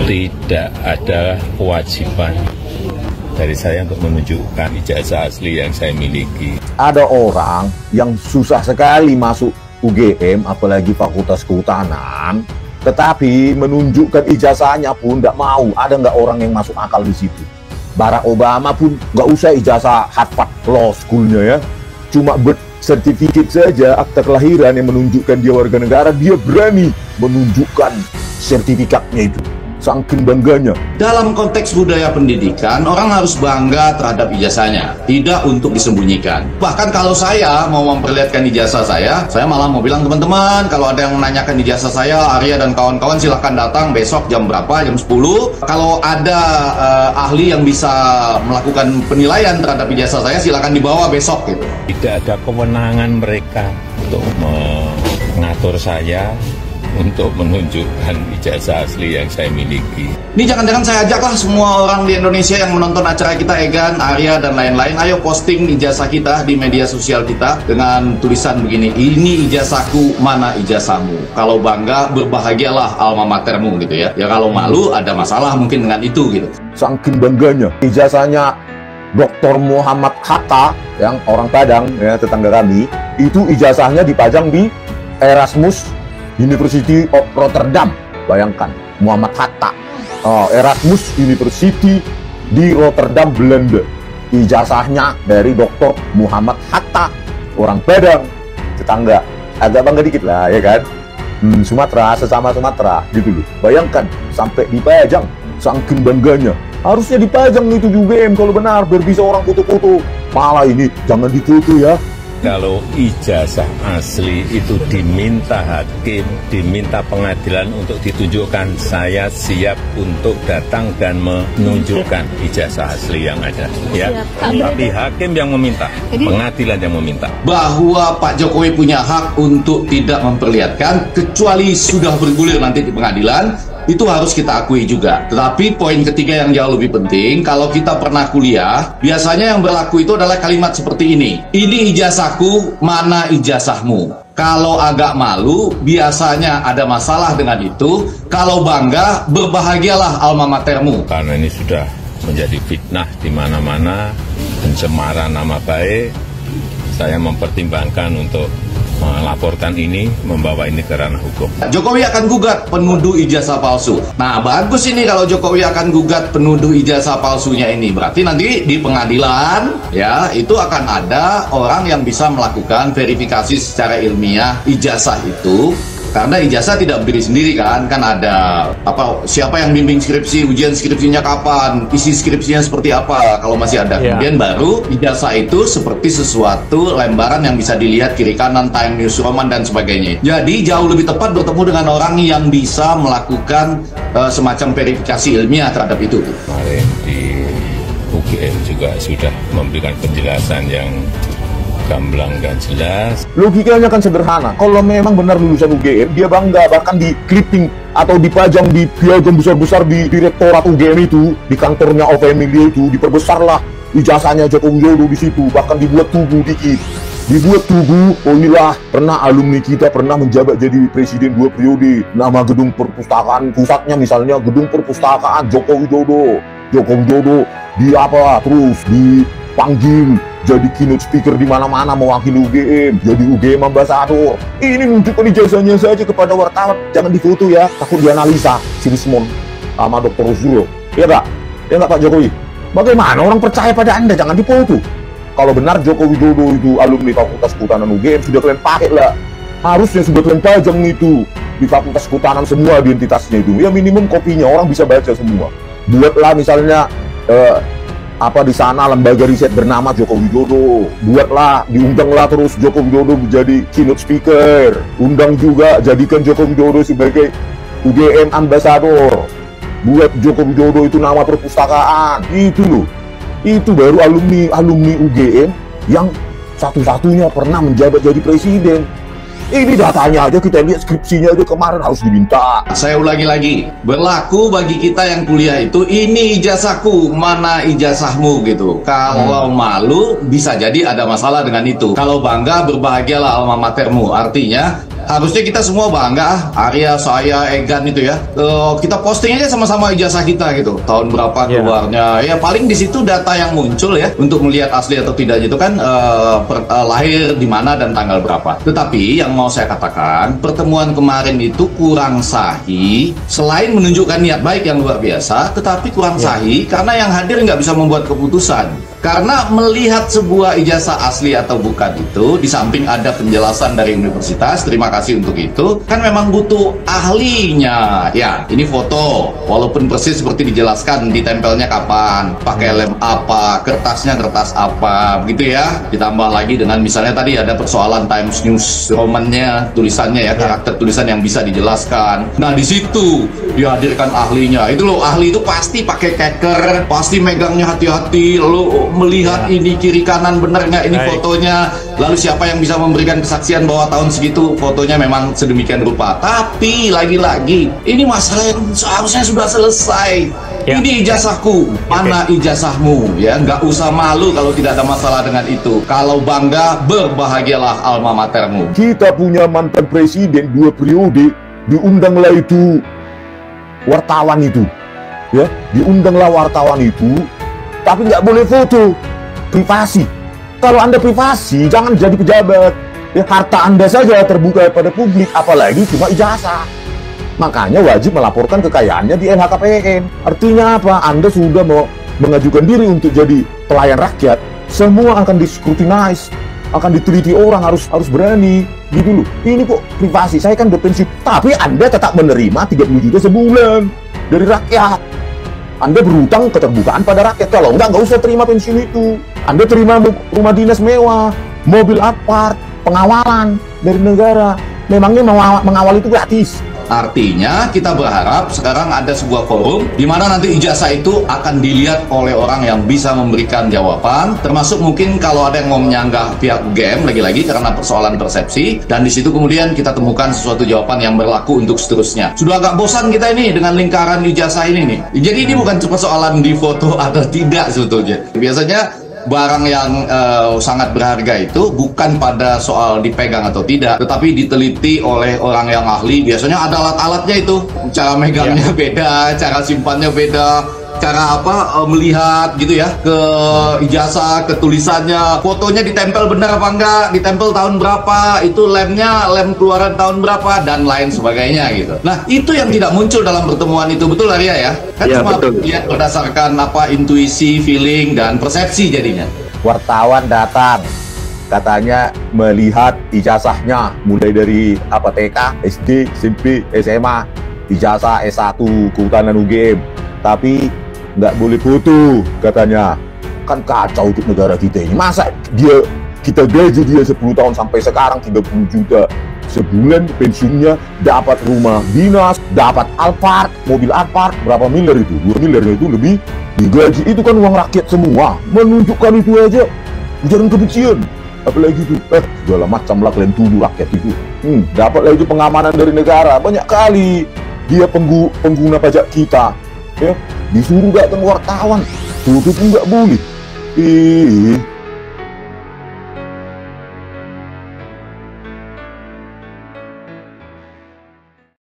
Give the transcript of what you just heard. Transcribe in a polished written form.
Tidak ada kewajiban dari saya untuk menunjukkan ijazah asli yang saya miliki. Ada orang yang susah sekali masuk UGM, apalagi Fakultas Kehutanan, tetapi menunjukkan ijazahnya pun tidak mau. Ada nggak orang yang masuk akal di situ? Barack Obama pun nggak usah ijazah Harvard Law School-nya ya, cuma sertifikat saja, akta kelahiran yang menunjukkan dia warga negara, dia berani menunjukkan sertifikatnya itu. Saking bangganya. Dalam konteks budaya pendidikan, orang harus bangga terhadap ijazahnya, tidak untuk disembunyikan. Bahkan kalau saya mau memperlihatkan ijazah saya malah mau bilang, teman-teman, kalau ada yang menanyakan ijazah saya, Arya dan kawan-kawan silahkan datang besok jam berapa, jam 10. Kalau ada ahli yang bisa melakukan penilaian terhadap ijazah saya, silahkan dibawa besok gitu. Tidak ada kewenangan mereka untuk mengatur saya untuk menunjukkan ijazah asli yang saya miliki. Ini jangan-jangan saya ajaklah semua orang di Indonesia yang menonton acara kita, Egan, Arya, dan lain-lain, ayo posting ijazah kita di media sosial kita dengan tulisan begini, ini ijazahku, mana ijazahmu. Kalau bangga, berbahagialah alma matermu gitu ya. Ya kalau malu, ada masalah mungkin dengan itu gitu. Saking bangganya, ijazahnya Dr. Muhammad Hatta, yang orang Padang, ya, tetangga kami, itu ijazahnya dipajang di Erasmus University of Rotterdam. Bayangkan, Muhammad Hatta, Erasmus University di Rotterdam, Belanda. Ijazahnya dari Dr. Muhammad Hatta, orang Padang, tetangga. Agak bangga dikit lah, ya kan? Sumatera, sesama Sumatera, gitu loh. Bayangkan, sampai dipajang, saking bangganya. Harusnya dipajang itu juga kalau benar, biar bisa orang foto-foto. Malah ini, jangan difoto ya. Kalau ijazah asli itu diminta hakim, diminta pengadilan untuk ditunjukkan, saya siap untuk datang dan menunjukkan ijazah asli yang ada. Ya, tapi hakim yang meminta, pengadilan yang meminta. Bahwa Pak Jokowi punya hak untuk tidak memperlihatkan, kecuali sudah bergulir nanti di pengadilan, itu harus kita akui juga. Tetapi poin ketiga yang jauh lebih penting, kalau kita pernah kuliah, biasanya yang berlaku itu adalah kalimat seperti ini. Ini ijazahku, mana ijazahmu. Kalau agak malu, biasanya ada masalah dengan itu. Kalau bangga, berbahagialah alma matermu. Karena ini sudah menjadi fitnah di mana-mana, pencemaran nama baik, saya mempertimbangkan untuk melaporkan ini, membawa ini ke ranah hukum. Jokowi akan gugat penuduh ijazah palsu. Nah, bagus ini kalau Jokowi akan gugat penuduh ijazah palsunya ini. Berarti nanti di pengadilan, ya, itu akan ada orang yang bisa melakukan verifikasi secara ilmiah ijazah itu. Karena ijazah tidak berdiri sendiri kan ada siapa yang bimbing skripsi, ujian skripsinya kapan, isi skripsinya seperti apa, kalau masih ada. Kemudian baru ijazah itu seperti sesuatu lembaran yang bisa dilihat kiri kanan, Time News Roman dan sebagainya. Jadi jauh lebih tepat bertemu dengan orang yang bisa melakukan semacam verifikasi ilmiah terhadap itu. Kemarin di UGM juga sudah memberikan penjelasan yang gamblang dan jelas. Logikanya kan sederhana. Kalau memang benar lulusan UGM, dia bangga, bahkan di clipping atau dipajang di piagam besar-besar di direktorat UGM itu, di kantornya of Family itu, diperbesarlah ijazahnya Joko Widodo di situ, bahkan dibuat tugu dikit. Dibuat tugu, oh inilah pernah alumni kita pernah menjabat jadi presiden 2 periode. Nama gedung perpustakaan pusatnya misalnya gedung perpustakaan Joko Widodo. Joko Widodo terus dipanggil jadi keynote speaker di mana-mana mewakili UGM, jadi UGM ambassador. Ini nunjukkan ijazahnya saja kepada wartawan, jangan difoto ya, takut dianalisa si Rismon sama Dr. Rusduro. Ya nggak? Ya nggak Pak Jokowi? Bagaimana orang percaya pada Anda? Jangan difoto. Kalau benar Joko Widodo itu alumni Fakultas Kehutanan UGM, sudah kalian pakai lah. Harusnya sudah kalian pajang itu di Fakultas Kehutanan semua identitasnya itu. Ya minimum kopinya orang bisa baca semua. Buatlah misalnya di sana lembaga riset bernama Joko Widodo, buatlah, diundanglah terus Joko Widodo menjadi keynote speaker, undang juga, jadikan Joko Widodo sebagai UGM ambassador, buat Joko Widodo itu nama perpustakaan, itu loh, itu baru alumni UGM yang satu-satunya pernah menjabat jadi presiden. Ini datanya aja, kita lihat skripsinya aja kemarin harus diminta. Saya ulangi lagi, berlaku bagi kita yang kuliah itu, ini ijazahku, mana ijazahmu gitu. Kalau malu, bisa jadi ada masalah dengan itu. Kalau bangga, berbahagialah alma matermu. Artinya, harusnya kita semua bangga, Arya, saya, Egan itu ya. Kita posting aja sama-sama ijazah kita gitu. Tahun berapa keluarnya. Ya paling di situ data yang muncul ya untuk melihat asli atau tidaknya itu kan lahir di mana dan tanggal berapa. Tetapi yang mau saya katakan, pertemuan kemarin itu kurang sahih. Selain menunjukkan niat baik yang luar biasa, tetapi kurang sahih karena yang hadir nggak bisa membuat keputusan. Karena melihat sebuah ijazah asli atau bukan itu, di samping ada penjelasan dari universitas, terima kasih untuk itu, kan memang butuh ahlinya. Ya, ini foto, walaupun persis seperti dijelaskan, ditempelnya kapan, pakai lem apa, kertasnya kertas apa, begitu ya. Ditambah lagi dengan misalnya tadi ada persoalan Times News romannya, tulisannya ya, karakter tulisan yang bisa dijelaskan. Nah, di situ dihadirkan ahlinya. Itu loh, ahli itu pasti pakai keker, pasti megangnya hati-hati, lalu melihat ini kiri kanan bener nggak ini fotonya, lalu siapa yang bisa memberikan kesaksian bahwa tahun segitu fotonya memang sedemikian rupa. Tapi lagi-lagi ini masalah yang seharusnya sudah selesai. Ini ijazahku, mana ijazahmu ya, nggak usah malu kalau tidak ada masalah dengan itu. Kalau bangga, berbahagialah alma matermu. Kita punya mantan presiden 2 periode, diundanglah itu wartawan itu ya, diundanglah wartawan itu, tapi nggak boleh foto, privasi. Kalau Anda privasi, jangan jadi pejabat. Ya, harta Anda saja terbuka pada publik, apalagi cuma ijazah. Makanya wajib melaporkan kekayaannya di LHKPN. Artinya apa? Anda sudah mau mengajukan diri untuk jadi pelayan rakyat, semua akan discrutinize, akan diteliti orang, harus berani gitu loh. Ini kok privasi, saya kan defensif, tapi Anda tetap menerima 30 juta sebulan dari rakyat. Anda berhutang keterbukaan pada rakyat. Kalau nggak usah terima pensiun itu. Anda terima rumah dinas mewah, mobil apart, pengawalan dari negara. Memangnya mengawal itu gratis? Artinya kita berharap sekarang ada sebuah forum di mana nanti ijazah itu akan dilihat oleh orang yang bisa memberikan jawaban, termasuk mungkin kalau ada yang mau menyanggah pihak UGM lagi-lagi karena persoalan persepsi, dan di situ kemudian kita temukan sesuatu jawaban yang berlaku untuk seterusnya. Sudah agak bosan kita ini dengan lingkaran ijazah ini nih. Jadi ini bukan cuma soalan di foto atau tidak sebetulnya. Biasanya barang yang sangat berharga itu bukan pada soal dipegang atau tidak, tetapi diteliti oleh orang yang ahli. Biasanya ada alat-alatnya itu, cara megangnya beda, cara simpannya beda, cara melihat gitu ya ke ijazah, ke tulisannya, fotonya ditempel benar apa enggak, ditempel tahun berapa, itu lemnya lem keluaran tahun berapa, dan lain sebagainya gitu. Nah, itu yang tidak muncul dalam pertemuan itu, betul Arya ya? Kan cuma lihat berdasarkan intuisi, feeling, dan persepsi jadinya. Wartawan datang, katanya melihat ijazahnya mulai dari TK, SD, SMP, SMA, ijazah S1 Kehutanan UGM, tapi nggak boleh foto katanya. Kan kacau untuk negara kita ini. Masa kita gaji dia 10 tahun sampai sekarang 30 juta sebulan, pensiunnya dapat rumah dinas, dapat Alphard, mobil Alphard, berapa miliar itu? 2 miliarnya itu lebih digaji. Itu kan uang rakyat semua. Menunjukkan itu aja ujaran kebencian. Apalagi itu segala macam lah kalian tuduh rakyat itu. Dapat lagi pengamanan dari negara banyak kali. Dia pengguna pajak kita ya, disuruh datang wartawan, tutup nggak boleh.